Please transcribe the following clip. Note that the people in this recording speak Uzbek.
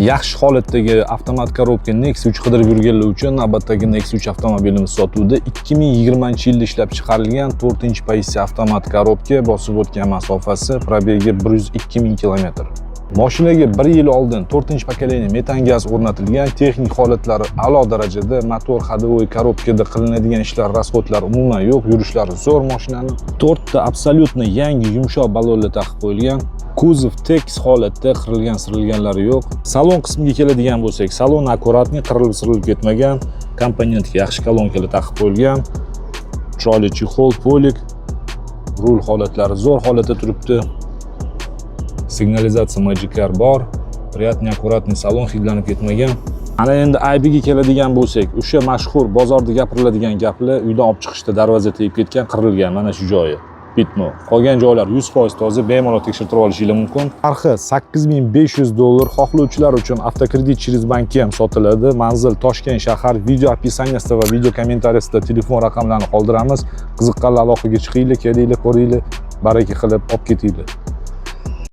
Yaxshi holatdagi avtomat korobka Nexus 3 qidirib yurganlar uchun navbatdagi Nexus 3 avtomobilimiz sotuvda 2020-yilda ishlab chiqarilgan 4-pozitsiya avtomat korobka, bosib o'tgan masofasi probegi 102 ming kilometr. Mashinaga 1 yil oldin 4-pokoleniya metan gaz o'rnatilgan, texnik holatlari a'lo darajada, motor ходовой korobkada qilinadigan ishlar, rasxodlar umuman yo'q, yurishlari zo'r mashinaning. 4 ta absolyutno yangi yumshoq balonlar taqib qo'yilgan. Kuzov tekis holatda, qirilgan-sirilganlari yo'q. Salon qismiga keladigan bo'lsak, salon akkuratniy, qirilib ketmagan, komponentga yaxshi kolonkalar taqib qo'yilgan. Chiroyli chexol, polik, rul holatlari zo'r holatda turibdi. Signalizatsiya Magic Car bor, приятный, akkuratniy salon, hidlanib ketmagan. Ana endi aybiga keladigan bo'lsak, o'sha mashhur bozorda gapiriladigan gaplar uydan olib chiqishda darvoza tegib ketgan, qirilgan mana shu joyi. Bitmo. Qolgan joylar 100% toza, bemalol tekshirtirib olishingiz mumkin. Narxi $8500. Xohlovchilar uchun avtokredit через bank ham sotiladi. Manzil Toshkent shahar. Video opisaniyasida va video kommentariyasida telefon raqamlarini qoldiramiz. Qiziqqanlar aloqaga chiqinglar, kelinglar, ko'ringlar, baraka qilib olib ketinglar.